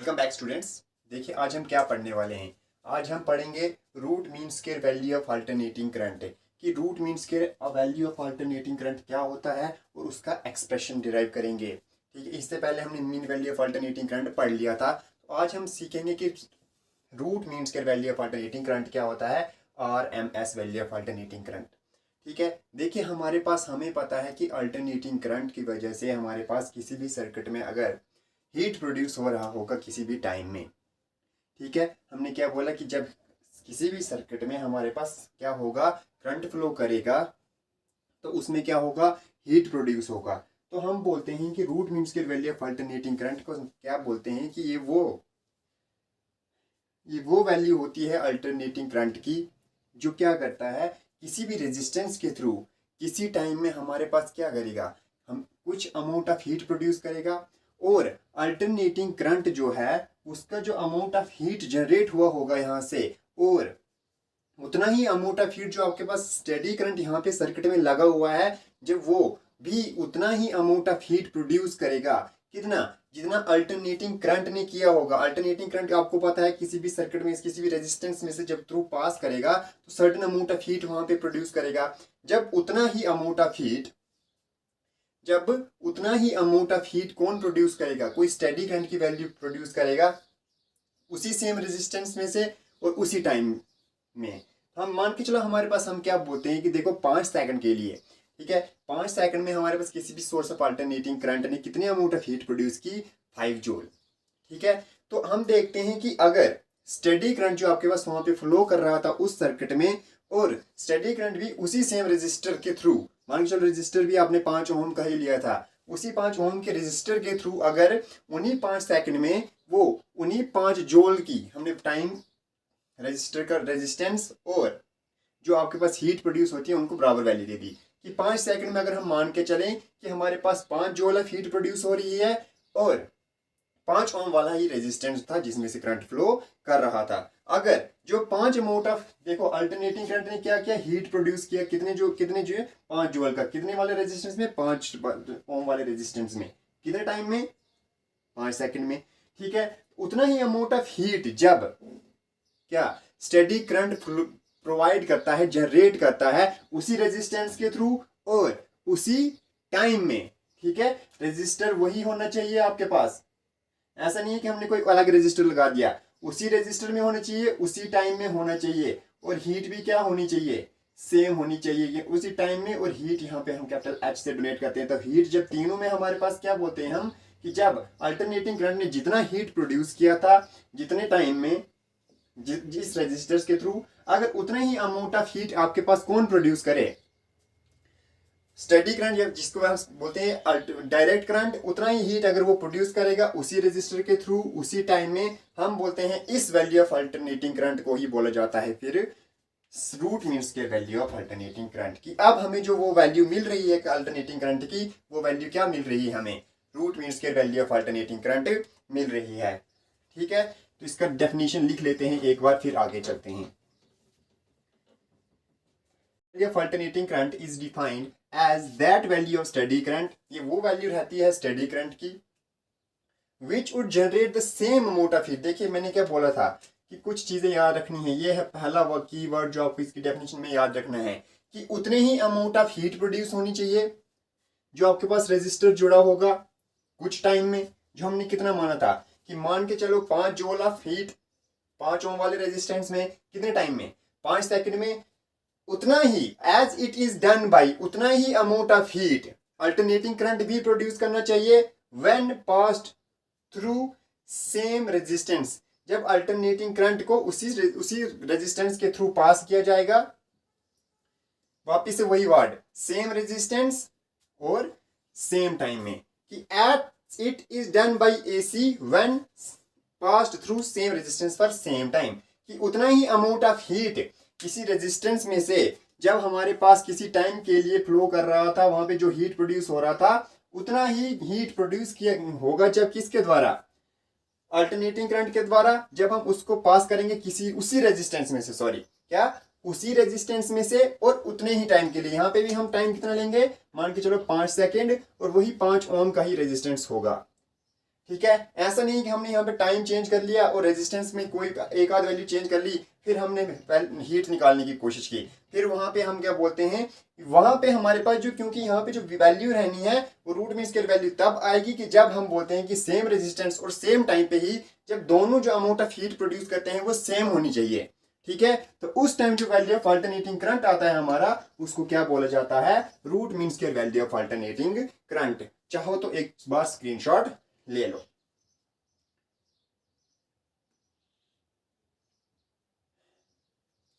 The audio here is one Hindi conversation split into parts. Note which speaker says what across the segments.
Speaker 1: Welcome back students. देखिए आज हम क्या पढ़ने वाले हैं। आज हम पढ़ेंगे root mean square value of alternating current कि root mean square value of alternating current क्या होता है और उसका एक्सप्रेशन डिराइव करेंगे। ठीक है, इससे पहले हमने mean value of alternating current पढ़ लिया था। तो आज हम सीखेंगे कि root mean square value of alternating current क्या होता है और RMS value of alternating current. ठीक है, देखिए हमें पता है कि अल्टरनेटिंग करंट की वजह से हमारे पास किसी भी सर्किट में अगर हीट प्रोड्यूस हो रहा होगा किसी भी टाइम में। ठीक है, हमने क्या बोला कि जब किसी भी सर्किट में हमारे पास क्या होगा, करंट फ्लो करेगा तो उसमें क्या होगा, हीट प्रोड्यूस होगा। तो हम बोलते हैं कि root mean square value of alternating current को क्या बोलते हैं कि ये वो वैल्यू होती है अल्टरनेटिंग करंट की जो क्या करता है, किसी भी रेजिस्टेंस के थ्रू किसी टाइम में हमारे पास क्या करेगा, हम कुछ अमाउंट ऑफ हीट प्रोड्यूस करेगा और अल्टरनेटिंग करंट जो है उसका जो अमाउंट ऑफ हीट जनरेट हुआ होगा यहाँ से, और उतना ही अमाउंट ऑफ हीट जो आपके पास स्टेडी करंट यहाँ पे सर्किट में लगा हुआ है, जब वो भी उतना ही अमाउंट ऑफ हीट प्रोड्यूस करेगा। कितना, जितना अल्टरनेटिंग करंट ने किया होगा। अल्टरनेटिंग करंट आपको पता है किसी भी सर्किट में किसी भी रेजिस्टेंस में से जब थ्रू पास करेगा तो सर्टेन अमाउंट ऑफ हीट वहां पे प्रोड्यूस करेगा। जब उतना ही अमाउंट ऑफ हीट कौन प्रोड्यूस करेगा, कोई स्टेडी करंट की वैल्यू प्रोड्यूस करेगा उसी सेम रेजिस्टेंस में से और उसी टाइम में। हम मान के चलो हमारे पास, हम क्या बोलते हैं कि देखो 5 सेकंड के लिए, ठीक है, 5 सेकंड में हमारे पास किसी भी सोर्स ऑफ अल्टरनेटिंग करंट ने कितने अमाउंट ऑफ हीट प्रोड्यूस की, 5 जूल। ठीक है, तो हम देखते हैं कि अगर स्टेडी करंट जो आपके पास वहां पे फ्लो कर रहा था उस सर्किट में, और स्टेडी करंट भी उसी सेम रेजिस्टर के थ्रू, मान के चलो रेजिस्टर भी आपने 5 ओम का ही लिया था, उसी 5 ओम के रेजिस्टर के थ्रू अगर उन्हीं 5 सेकंड में वो उन्हीं 5 जूल की हमने टाइम रेजिस्टर का रेजिस्टेंस और जो आपके पास हीट प्रोड्यूस होती है उनको बराबर वैल्यू दे दी कि 5 सेकंड में अगर हम मान के चलें कि हमारे पास 5 जूल ऑफ हीट प्रोड्यूस हो रही है और 5 ओम वाला ही रेजिस्टेंस था जिसमें से करंट फ्लो कर रहा था। अगर जो 5 अमाउंट ऑफ, देखो अल्टरनेटिंग करंट ने क्या किया, हीट प्रोड्यूस किया, कितने जो 5 जूल का, कितने वाले रेजिस्टेंस में, 5 ओम वाले रेजिस्टेंस में, कितने टाइम में, 5 सेकंड में। ठीक है, उतना ही अमाउंट ऑफ हीट जब क्या स्टेडी करंट प्रोवाइड करता है, जनरेट करता है उसी रेजिस्टेंस के थ्रू और उसी टाइम में। ठीक है, रेजिस्टर वही होना चाहिए आपके पास, ऐसा नहीं है कि हमने कोई अलग रेजिस्टर लगा दिया, उसी रेजिस्टर में होना चाहिए, उसी टाइम में होना चाहिए, और हीट भी क्या होनी चाहिए, सेम होनी चाहिए उसी टाइम में। और हीट यहाँ पे हम कैपिटल H से डोनेट करते हैं। तो हीट जब तीनों में हमारे पास क्या बोलते हैं हम, कि जब अल्टरनेटिंग करंट ने जितना हीट प्रोड्यूस किया था जितने टाइम में जिस रेजिस्टर्स के थ्रू, अगर उतना ही अमाउंट ऑफ हीट आपके पास कौन प्रोड्यूस करे, स्टेडी करंट जिसको हम बोलते हैं डायरेक्ट करंट, उतना ही हीट अगर वो प्रोड्यूस करेगा उसी रेजिस्टर के थ्रू उसी टाइम में, हम बोलते हैं इस वैल्यू ऑफ अल्टरनेटिंग करंट को ही बोला जाता है फिर root mean square value of alternating current की। अब हमें जो वो वैल्यू मिल रही है अल्टरनेटिंग करंट की, वो वैल्यू क्या मिल रही है, हमें root mean square value of alternating current मिल रही है। ठीक है, तो इसका डेफिनेशन लिख लेते हैं एक बार, फिर आगे चलते हैं। Value of alternating current is defined as that value of steady current, ये वो वैल्यू रहती है स्टेडी करंट की, which would generate the same amount of heat. देखिए मैंने क्या बोला था कि कुछ चीजें याद रखनी है, ये है पहला वर्ड की वर्ड जो आपको इसकी डेफिनेशन में याद रखना है कि उतने ही अमाउंट ऑफ हीट प्रोड्यूस होनी चाहिए जो आपके पास रेजिस्टर जुड़ा होगा कुछ टाइम में। जो हमने कितना माना था कि मान के चलो 5 जूल ऑफ हीट 5 ओम वाले रेजिस्टेंस में कितने टाइम में, 5 सेकंड में, उतना ही as it is done by, उतना ही amount of heat alternating current भी प्रोड्यूस करना चाहिए when passed through same resistance, जब अल्टरनेटिंग करंट को उसी रेजिस्टेंस के थ्रू पास किया जाएगा। वापिस से वही वर्ड, सेम रेजिस्टेंस और सेम टाइम में, कि at it is done by AC when passed through same resistance for same time, कि उतना ही अमाउंट ऑफ हीट किसी रेजिस्टेंस में से जब हमारे पास किसी टाइम के लिए फ्लो कर रहा था, वहां पे जो हीट प्रोड्यूस हो रहा था उतना ही हीट प्रोड्यूस किया होगा जब किसके द्वारा, अल्टरनेटिंग करंट के द्वारा, जब हम उसको पास करेंगे किसी उसी रेजिस्टेंस में से, उसी रेजिस्टेंस में से और उतने ही टाइम के लिए। यहाँ पे भी हम टाइम कितना लेंगे, मान के चलो 5 सेकेंड, और वही 5 ओम का ही रेजिस्टेंस होगा। ठीक है, ऐसा नहीं कि हमने यहाँ पे टाइम चेंज कर लिया और रेजिस्टेंस में कोई एक आध वैल्यू चेंज कर ली, फिर हमने हीट निकालने की कोशिश की, फिर वहां पे हम क्या बोलते हैं, वहां पे हमारे पास जो, क्योंकि यहाँ पे जो वैल्यू रहनी है वो रूट मीन स्क्वायर वैल्यू तब आएगी कि जब हम बोलते हैं कि सेम रेजिस्टेंस और सेम टाइम पे ही जब दोनों जो अमाउंट ऑफ हीट प्रोड्यूस करते हैं वो सेम होनी चाहिए। ठीक है, तो उस टाइम जो वैल्यू ऑफ अल्टरनेटिंग करंट आता है हमारा, उसको क्या बोला जाता है, root mean square value of alternating current. चाहो तो एक बार स्क्रीनशॉट ले लो।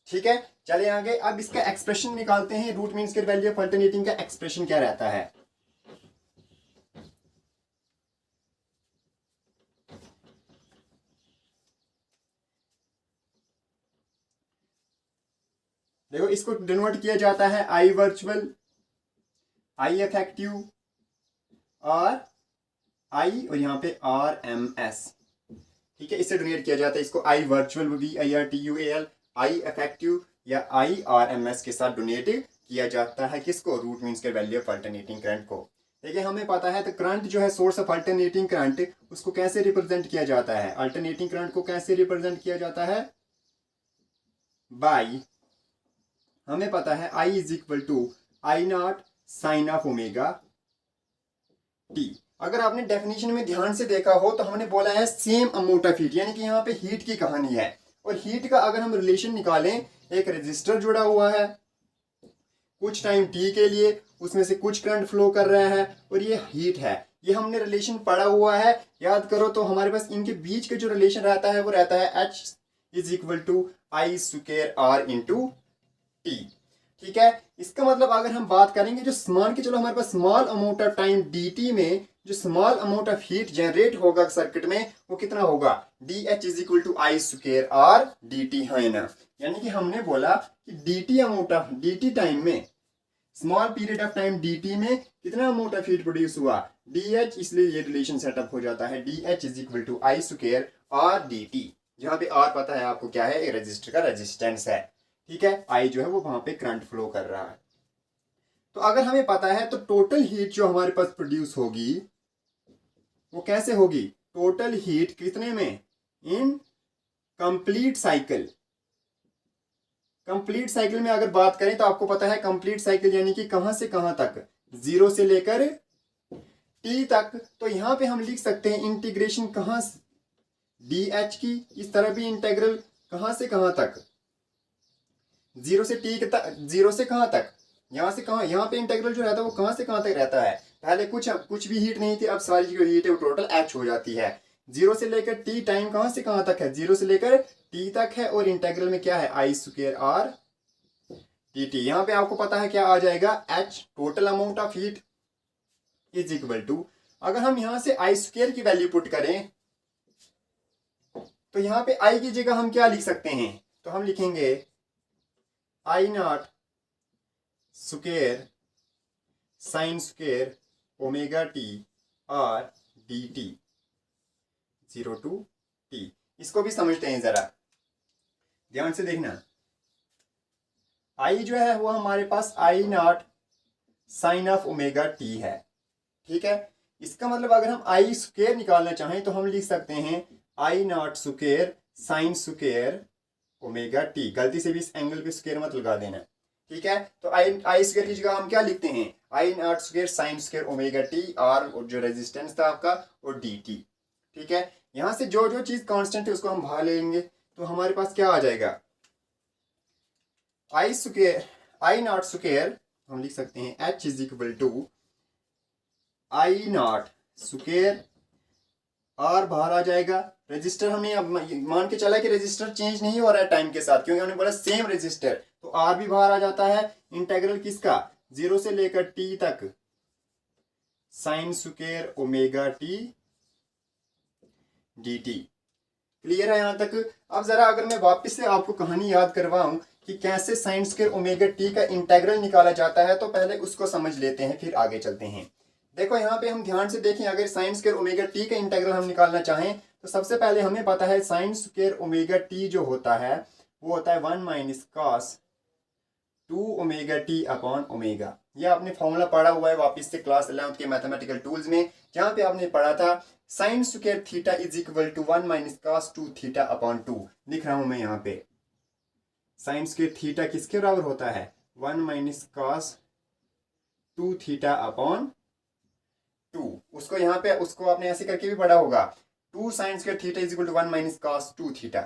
Speaker 1: ठीक है, चले आगे। अब इसका एक्सप्रेशन निकालते हैं, root mean square value of alternating का एक्सप्रेशन क्या रहता है। देखो, इसको डिनोट किया जाता है आई वर्चुअल, आई इफेक्टिव और आई, और यहाँ पे आर एम एस। ठीक है, इससे डिनोट किया जाता है इसको आई वर्चुअल, VIRTUAL, आई इफेक्टिव या आई RMS के साथ डोनेट किया जाता है किसको, root mean square value of alternating current को। देखिए, हमें पता है तो करंट जो है सोर्स ऑफ अल्टरनेटिंग करंट, उसको कैसे रिप्रेजेंट किया जाता है, अल्टरनेटिंग करंट को कैसे रिप्रेजेंट किया जाता है, बाई, हमें पता है I is equal to I0 sine of omega t. अगर आपने डेफिनेशन में ध्यान से देखा हो तो हमने बोला है सेम अमाउंट ऑफ हीट, यानी कि यहाँ पे हीट की कहानी है। और हीट का अगर हम रिलेशन निकालें, एक रेजिस्टर जुड़ा हुआ है कुछ टाइम टी के लिए, उसमें से कुछ करंट फ्लो कर रहा है और ये हीट है, ये हमने रिलेशन पढ़ा हुआ है, याद करो। तो हमारे पास इनके बीच का जो रिलेशन रहता है वो रहता है H is equal to I square R into t. ठीक है, इसका मतलब अगर हम बात करेंगे जो मान के चलो हमारे पास small amount of time dt में जो small amount of heat generate होगा सर्किट में, वो कितना होगा, DH is equal to I square R dt है ना। यानी कि हमने बोला कि dt amount of dt time में, small period of time dt में कितना अमाउंट ऑफ हीट प्रोड्यूस हुआ, DH, इसलिए ये रिलेशन सेटअप हो जाता है DH is equal to I square R dt, जहां पे R पता है आपको क्या है, रेजिस्टर का रेजिस्टेंस है। ठीक है, I जो है वो वहां पे करंट फ्लो कर रहा है। तो अगर हमें पता है तो टोटल हीट जो हमारे पास प्रोड्यूस होगी वो कैसे होगी, टोटल हीट कितने में, in complete cycle. Complete cycle में अगर बात करें तो आपको पता है कंप्लीट साइकिल यानी कि कहां से कहां तक, 0 से लेकर t तक। तो यहां पे हम लिख सकते हैं इंटीग्रेशन कहां से, DH की, इस तरह भी इंटेग्रल कहां से कहां तक, 0 से t तक, 0 से कहां तक, यहां से कहां, यहाँ पे इंटेग्रल जो रहता है वो कहां से कहां तक रहता है, पहले कुछ भी हीट नहीं थी, अब सारी जो हीट है वो टोटल H हो जाती है। 0 से लेकर t टाइम कहां से कहां तक है, 0 से लेकर t तक है, और इंटेग्रल में क्या है, I स्क्वायर R dt। यहाँ पे आपको पता है क्या आ जाएगा, H total amount of heat is equal to, अगर हम यहाँ से I स्क्वायर की वैल्यू पुट करें तो यहाँ पे I की जगह हम क्या लिख सकते हैं, तो हम लिखेंगे I0 square sine square omega T R dt 0 to t। इसको भी समझते हैं जरा, ध्यान से देखना। I जो है वो हमारे पास I0 sine of omega t है। ठीक है, इसका मतलब अगर हम I स्क्वायर निकालना चाहें तो हम लिख सकते हैं I0 square sine square omega T. गलती से भी इस एंगल पे स्क्वायर मत लगा देना। ठीक है, तो I स्क्वायर की जगह हम क्या लिखते हैं, I0 square sine square omega T R, और जो रेजिस्टेंस था आपका, और dt। ठीक है, यहां से जो जो चीज कांस्टेंट है उसको हम बाहर ले लेंगे, तो हमारे पास क्या आ जाएगा, I स्क्वायर I0 स्क्वायर हम लिख सकते हैं H is equal to I0 square, R बाहर आ जाएगा, रजिस्टर हमने अब मान के चला कि रजिस्टर चेंज नहीं हो रहा है टाइम के साथ, क्योंकि हमने बोला सेम रजिस्टर, तो R भी बाहर आ जाता है। इंटीग्रल किसका, 0 से लेकर t तक sine square omega T dt। Clear है यहां तक। अब जरा अगर मैं वापस से आपको कहानी याद करवाऊं कि कैसे साइन स्क्वायर ओमेगा टी का इंटीग्रल निकाला जाता है, तो पहले उसको समझ लेते हैं फिर आगे चलते हैं। देखो यहाँ पे हम ध्यान से देखें, अगर साइन स्क्वायर ओमेगा टी का इंटीग्रल हम निकालना चाहें तो सबसे पहले हमें पता है साइन स्क्वायर ओमेगा टी जो होता है वो होता है 1 minus cos 2 omega T upon omega. यह आपने फॉर्मूला पढ़ा हुआ है वापस से क्लास 11th के मैथमेटिकल टूल्स में, जहाँ पे आपने पढ़ा था sine square theta is equal to 1 minus cos 2 theta upon 2 लिख रहा हूं मैं यहाँ पे। साइन स्क्वायर थीटा किसके बराबर होता है? 1 माइनस कॉस 2 थीटा अपॉन 2। उसको यहाँ पे उसको आपने ऐसे करके भी पढ़ा होगा, 2 sine square theta is equal to 1 minus cos 2 theta.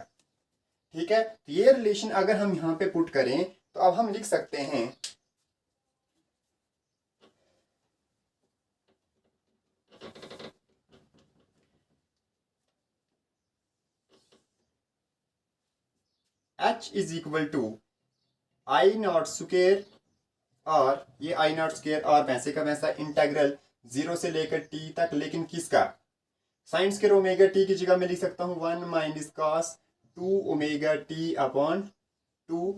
Speaker 1: ठीक है, तो ये रिलेशन अगर हम यहाँ पे पुट करें तो अब हम लिख सकते हैं h is equal to I not square, और ये आई नॉट स्क्वायर और वैसे का वैसा इंटेग्रल 0 से लेकर t तक, लेकिन किसका? साइन स्क्वायर ओमेगा टी की जगह मैं लिख सकता हूँ 1 minus cos 2 omega T upon 2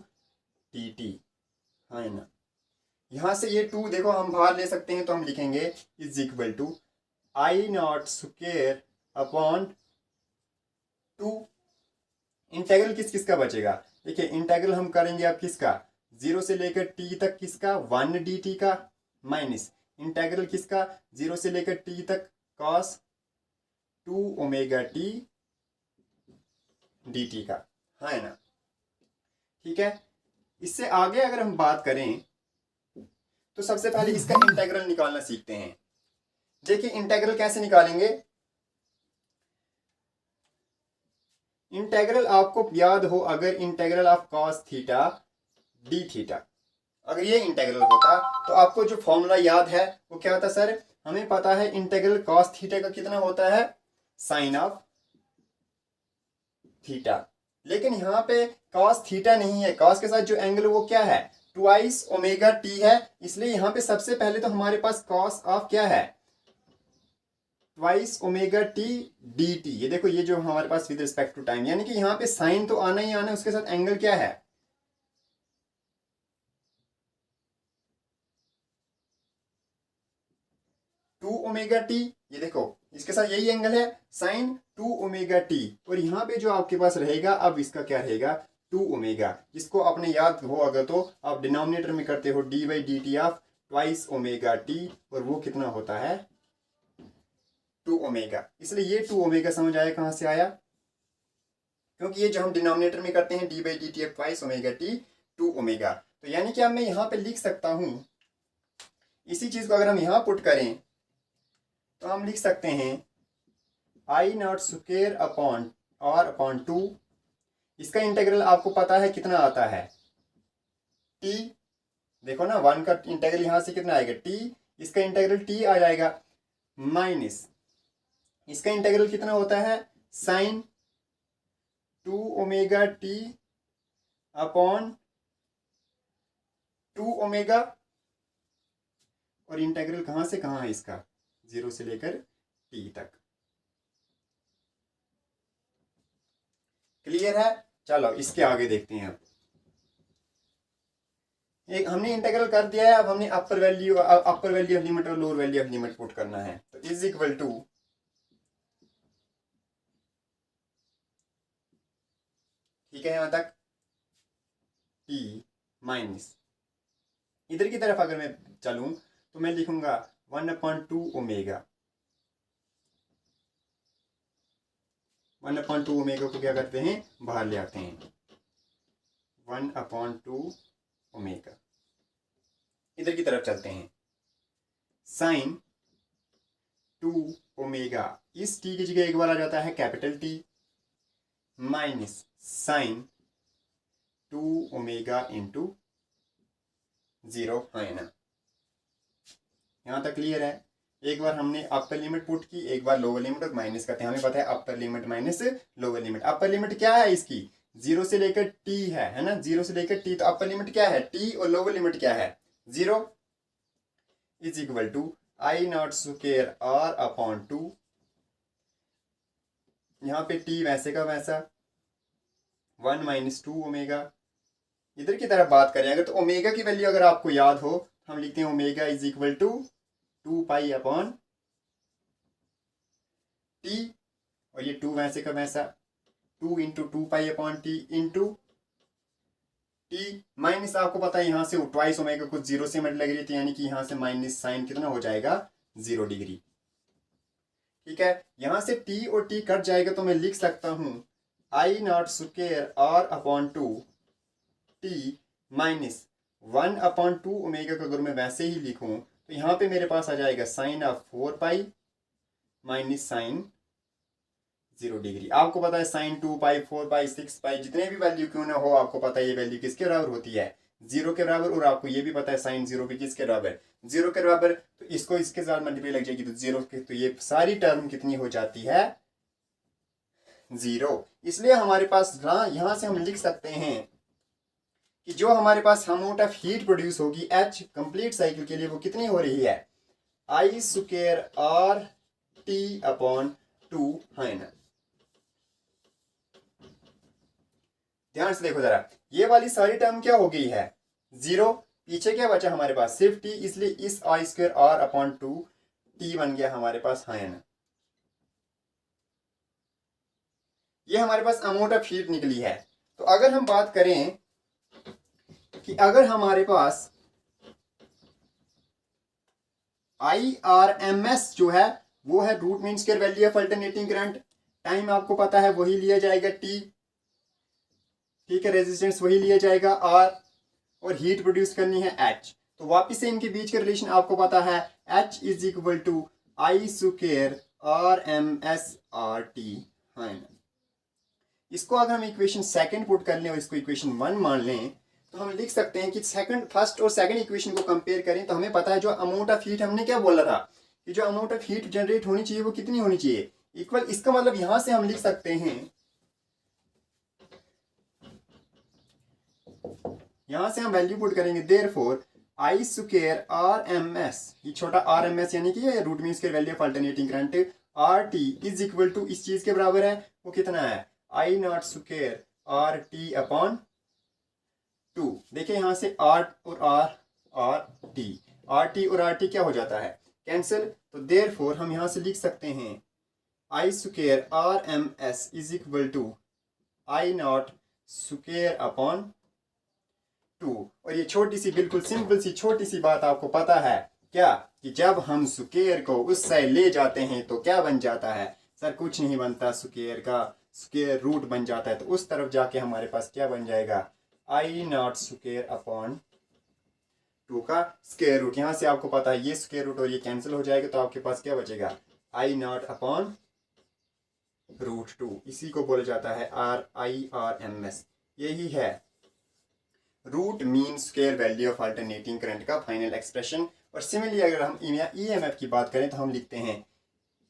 Speaker 1: dt, है ना। यहां से ये 2 देखो हम बाहर ले सकते हैं, तो हम लिखेंगे is equal to I not square upon 2। Integral किस किसका बचेगा? देखिए इंटेग्रल हम करेंगे अब किसका? 0 से लेकर t तक किसका? 1 dt का, माइनस इंटेग्रल किसका? 0 से लेकर t तक cos 2 ओमेगा t dt का, है ना। ठीक है, इससे आगे अगर हम बात करें तो सबसे पहले इसका इंटेग्रल निकालना सीखते हैं। देखिए इंटेग्रल कैसे निकालेंगे। इंटेग्रल आपको याद हो, अगर integral of cos theta D theta, अगर ये इंटेग्रल होता तो आपको जो फॉर्मूला याद है वो क्या होता सर? हमें पता है इंटेग्रल cos थीटा का कितना होता है? Sine of theta. लेकिन यहाँ पे cos थीटा नहीं है, cos के साथ जो एंगल वो क्या है? ट्वाइस ओमेगा टी है, इसलिए यहाँ पे सबसे पहले तो हमारे पास cos ऑफ क्या है? Twice omega T D T. ये देखो ये जो हमारे पास विद रिस्पेक्ट टू टाइम, यानी कि यहाँ पे साइन तो आना ही आना है, उसके साथ एंगल क्या है? 2 ओमेगा टी। ये देखो इसके साथ यही एंगल है, साइन 2 ओमेगा टी, और यहाँ पे जो आपके पास रहेगा अब इसका क्या रहेगा? 2 ओमेगा, जिसको आपने याद हो अगर तो आप डिनोमिनेटर में करते हो D by D T of twice omega T, और वो कितना होता है? 2 ओमेगा। इसलिए ये 2 ओमेगा समझ आया कहाँ से आया? क्योंकि ये जो हम डिनोमिनेटर में करते हैं D by D T of twice omega T 2 omega, तो यानी कि अब मैं यहाँ पे लिख सकता हूँ, इसी चीज को अगर हम यहाँ पुट करें तो हम लिख सकते हैं आई नॉट स्क्वेयर अपॉन और अपॉन 2। इसका इंटेग्रल आपको पता है कितना आता है? t। देखो ना 1 का इंटेग्रल यहां से कितना आएगा? t। इसका इंटेग्रल t आ जाएगा, माइनस इसका इंटेग्रल कितना होता है? Sine 2 omega t upon 2 omega, और इंटेग्रल कहां से कहां है इसका? 0 से लेकर t तक। क्लियर है? चलो इसके आगे देखते हैं। अब एक हमने इंटीग्रल कर दिया है, अब हमने अपर वैल्यू ऑफ लिमिट और lower value of limit put करना है। तो इज इक्वल टू ठीक है यहां तक t माइनस, इधर की तरफ अगर मैं चलूं तो मैं लिखूंगा 1/2 ओमेगा। 1/2 ओमेगा को क्या करते हैं? बाहर ले आते हैं, 1/2 ओमेगा। इधर की तरफ चलते हैं, साइन 2 ओमेगा, इस t की जगह एक बार आ जाता है capital T, minus sine 2 omega into 0, है ना। यहां तक क्लियर है? एक बार हमने अपर लिमिट पुट की, एक बार लोअर लिमिट, और माइनस करते हैं। हमें पता है upper limit minus lower limit. Upper limit क्या है इसकी? 0 से लेकर t है ना, 0 से लेकर t, तो अपर लिमिट क्या है? t, और लोअर लिमिट क्या है? 0 is equal to I not square r upon 2। यहाँ पे t वैसे का वैसा 1 माइनस 2 ओमेगा। इधर की तरफ बात करें अगर, तो ओमेगा की वैल्यू अगर आपको याद हो, हम लिखते हैं omega is equal to 2 pi upon T, और ये 2 वैसे का वैसा 2 into 2 pi upon T into T, minus आपको पता है यहाँ से ट्वाइस ओमेगा कुछ 0 से मल्टी लग रही थी, यानी कि यहाँ से माइनस साइन कितना हो जाएगा? 0 डिग्री। ठीक है, यहां से टी और टी कट जाएगा तो मैं लिख सकता हूं I not square R upon 2 T minus 1/2 omega को अगर मैं वैसे ही लिखूं तो यहाँ पे मेरे पास आ जाएगा sine of 4 pi minus sine 0 degree. आपको पता है साइन 2 पाई 4 पाई 6 पाई जितने भी वैल्यू क्यों ना हो, आपको पता है ये वैल्यू किसके बराबर होती है, 0 के बराबर। और आपको ये भी पता है साइन 0 भी किसके बराबर, 0 के बराबर। तो इसको इसके साथ मल्टीप्लाई लग जाएगी तो 0 के, तो ये सारी टर्म कितनी हो जाती है, 0। इसलिए हमारे पास यहां से हम लिख सकते हैं कि जो हमारे पास अमाउंट ऑफ हीट प्रोड्यूस होगी एच कंप्लीट साइकिल के लिए वो कितनी हो रही है, आई स्क्वायर आर टी अपॉन 2 है ना। ध्यान से देखो जरा, ये वाली सारी टर्म क्या हो गई है, 0। पीछे क्या बचा हमारे पास, सिर्फ टी, इसलिए इस आई स्क्वायर आर अपॉन 2 टी बन गया हमारे पास है ना। ये हमारे पास अमाउंट ऑफ हीट निकली है। तो अगर हम बात करें कि अगर हमारे पास IRMS जो है वो है root mean square value of alternating current, time आपको पता है वही लिया जाएगा T, ठीक है, रेजिस्टेंस वही लिया जाएगा R, और हीट प्रोड्यूस करनी है H। तो वापिस से इनके बीच का रिलेशन आपको पता है, H is equal to I square RMS RT है ना। इसको अगर हम इक्वेशन सेकंड पुट कर लें और इसको इक्वेशन 1 मान लें तो हम लिख सकते हैं कि फर्स्ट और सेकंड इक्वेशन को कंपेयर करें तो हमें पता है जो अमाउंट ऑफ हीट हमने क्या बोला था कि जो अमाउंट ऑफ हीट जनरेट होनी चाहिए वो कितनी होनी चाहिए, इक्वल। इसका मतलब यहां से हम लिख सकते हैं, यहां से हम वैल्यू पुट करेंगे, देयरफॉर आई स्क्वायर RMS, ये छोटा RMS यानी कि root mean square value of alternating current RT is equal to इस चीज के बराबर है, वो कितना है, I not square RT upon 2। देखिए यहां से R और RT और RT क्या हो जाता है, कैंसिल। तो देयरफॉर हम यहां से लिख सकते हैं I square RMS is equal to I not square upon 2। और ये छोटी सी बिल्कुल सिंपल सी छोटी सी बात आपको पता है क्या, कि जब हम स्क्वायर को उस साइड ले जाते हैं तो क्या बन जाता है, सर कुछ नहीं बनता, स्क्वायर का स्क्वायर रूट बन जाता है। तो उस तरफ जाके हमारे पास क्या बन जाएगा, आई नॉट स्क्वायर अपॉन 2 का स्क्वायर रूट। यहां से आपको पता है ये स्क्वायर रूट और ये कैंसिल हो जाएगा तो आपके पास क्या बचेगा, आई नॉट अपॉन रूट 2। इसी को बोला जाता है IRMS। यही है root mean square value of alternating current का फाइनल एक्सप्रेशन। और सिमिलरली अगर हम EMF की बात करें तो हम लिखते हैं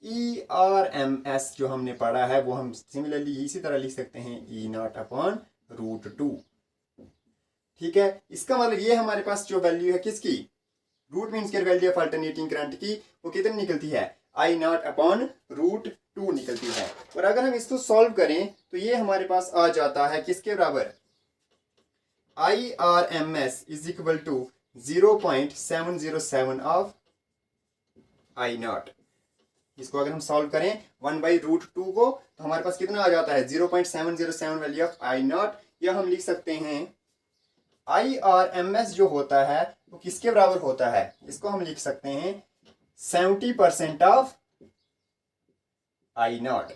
Speaker 1: ERMS जो हमने पढ़ा है वो हम सिमिलरली इसी तरह लिख सकते हैं E नॉट अपॉन रूट 2, ठीक है। इसका मतलब ये हमारे पास जो वैल्यू है किसकी, root mean square value of alternating current की, वो कितनी निकलती है, आई नॉट अपॉन रूट 2 निकलती है। और अगर हम इसको सॉल्व करें तो ये हमारे पास आ जाता है किसके बराबर, IRMS is equal to 0.707 of I not. इसको अगर हम सॉल्व करें 1/√2 को तो हमारे पास कितना आ जाता है, 0.707 वैल्यू ऑफ आई नॉट। या हम लिख सकते हैं IRMS जो होता है वो किसके बराबर होता है, इसको हम लिख सकते हैं 70% ऑफ आई नॉट।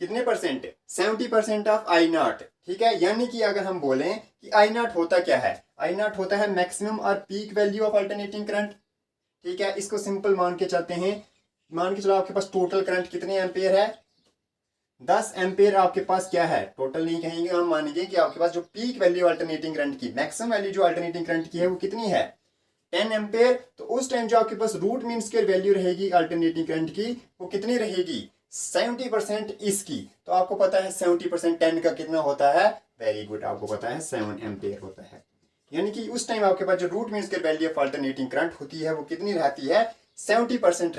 Speaker 1: कितने परसेंट, 70% ऑफ आई नॉट, ठीक है। यानी कि अगर हम बोलें कि आई नॉट होता क्या है, आई नॉट होता है मैक्सिमम और peak value of alternating current, ठीक है। इसको सिंपल मान के चलते हैं, मान के चलो आपके पास टोटल करंट कितने एम्पेयर है, 10 एम्पेयर आपके पास क्या है, टोटल नहीं कहेंगे, हम मानेंगे कि आपके पास जो पीक वैल्यू अल्टरनेटिंग करंट की, मैक्सिमम वैल्यू जो अल्टरनेटिंग करंट की है वो कितनी है, 10 एम्पेयर। तो उस टाइम जो आपके पास रूट मीन स्क्वायर वैल्यू रहेगी अल्टरनेटिंग करंट की वो कितनी रहेगी, 70% इसकी। तो आपको पता है 70% 10 का कितना होता है, वेरी गुड, आपको पता है 7 एम्पेयर होता है। यानी कि उस टाइम आपके पास जो root mean square value of alternating current होती है वो कितनी रहती है, 70% रहती है।